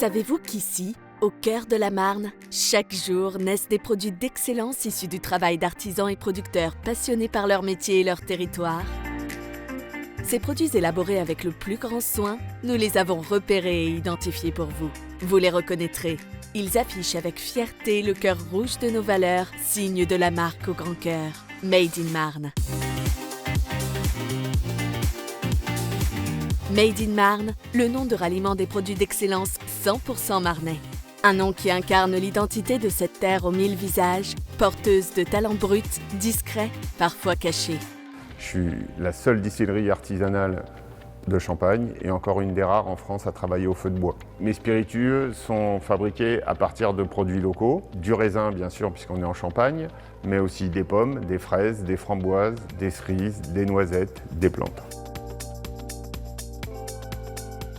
Savez-vous qu'ici, au cœur de la Marne, chaque jour naissent des produits d'excellence issus du travail d'artisans et producteurs passionnés par leur métier et leur territoire? Ces produits élaborés avec le plus grand soin, nous les avons repérés et identifiés pour vous. Vous les reconnaîtrez. Ils affichent avec fierté le cœur rouge de nos valeurs, signe de la marque au grand cœur. Made in Marne. Made in Marne, le nom de ralliement des produits d'excellence 100% marnais. Un nom qui incarne l'identité de cette terre aux mille visages, porteuse de talents bruts, discrets, parfois cachés. Je suis la seule distillerie artisanale de Champagne et encore une des rares en France à travailler au feu de bois. Mes spiritueux sont fabriqués à partir de produits locaux, du raisin bien sûr puisqu'on est en Champagne, mais aussi des pommes, des fraises, des framboises, des cerises, des noisettes, des plantes.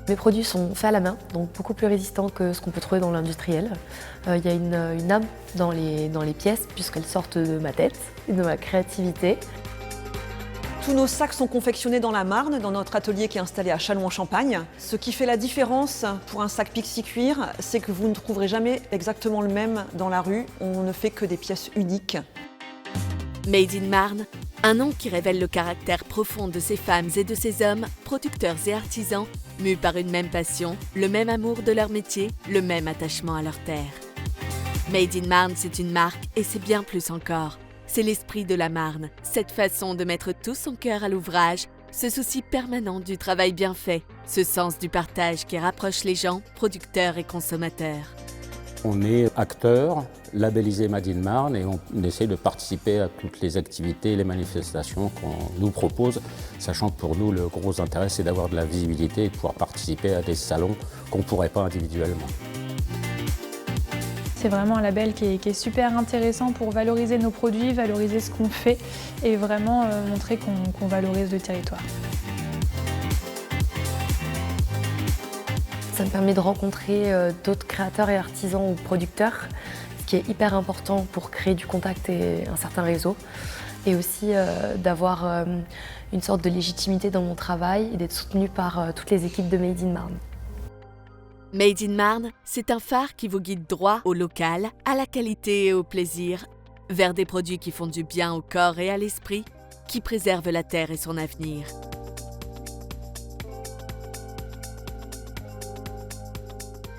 Mes produits sont faits à la main, donc beaucoup plus résistants que ce qu'on peut trouver dans l'industriel. Il y a une âme dans les pièces puisqu'elles sortent de ma tête et de ma créativité. Tous nos sacs sont confectionnés dans la Marne, dans notre atelier qui est installé à Châlons-en-Champagne. Ce qui fait la différence pour un sac Pixi Cuir, c'est que vous ne trouverez jamais exactement le même dans la rue. On ne fait que des pièces uniques. Made in Marne, un nom qui révèle le caractère profond de ces femmes et de ces hommes, producteurs et artisans, mus par une même passion, le même amour de leur métier, le même attachement à leur terre. Made in Marne, c'est une marque et c'est bien plus encore. C'est l'esprit de la Marne, cette façon de mettre tout son cœur à l'ouvrage, ce souci permanent du travail bien fait, ce sens du partage qui rapproche les gens, producteurs et consommateurs. On est acteur, labellisé Made in Marne et on essaie de participer à toutes les activités et les manifestations qu'on nous propose, sachant que pour nous le gros intérêt c'est d'avoir de la visibilité et de pouvoir participer à des salons qu'on ne pourrait pas individuellement. C'est vraiment un label qui est super intéressant pour valoriser nos produits, valoriser ce qu'on fait et vraiment montrer qu'on valorise le territoire. Ça me permet de rencontrer d'autres créateurs et artisans ou producteurs, ce qui est hyper important pour créer du contact et un certain réseau. Et aussi d'avoir une sorte de légitimité dans mon travail et d'être soutenue par toutes les équipes de Made in Marne. Made in Marne, c'est un phare qui vous guide droit au local, à la qualité et au plaisir, vers des produits qui font du bien au corps et à l'esprit, qui préservent la terre et son avenir.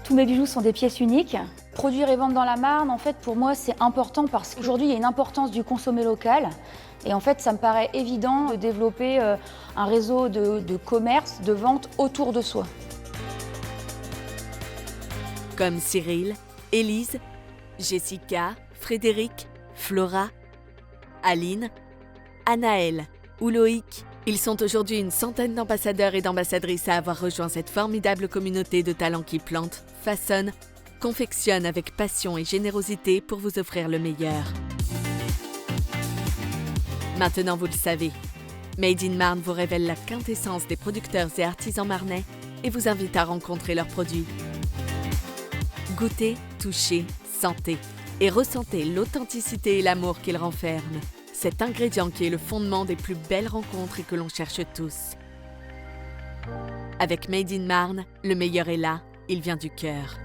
Tous mes bijoux sont des pièces uniques. Produire et vendre dans la Marne, en fait, pour moi, c'est important parce qu'aujourd'hui, il y a une importance du consommer local. Et en fait, ça me paraît évident de développer un réseau de commerce, de vente autour de soi. Comme Cyril, Élise, Jessica, Frédéric, Flora, Aline, Anaëlle ou Loïc. Ils sont aujourd'hui une centaine d'ambassadeurs et d'ambassadrices à avoir rejoint cette formidable communauté de talents qui plantent, façonnent, confectionnent avec passion et générosité pour vous offrir le meilleur. Maintenant, vous le savez, Made in Marne vous révèle la quintessence des producteurs et artisans marnais et vous invite à rencontrer leurs produits. Goûtez, touchez, sentez et ressentez l'authenticité et l'amour qu'ils renferment. Cet ingrédient qui est le fondement des plus belles rencontres et que l'on cherche tous. Avec Made in Marne, le meilleur est là, il vient du cœur.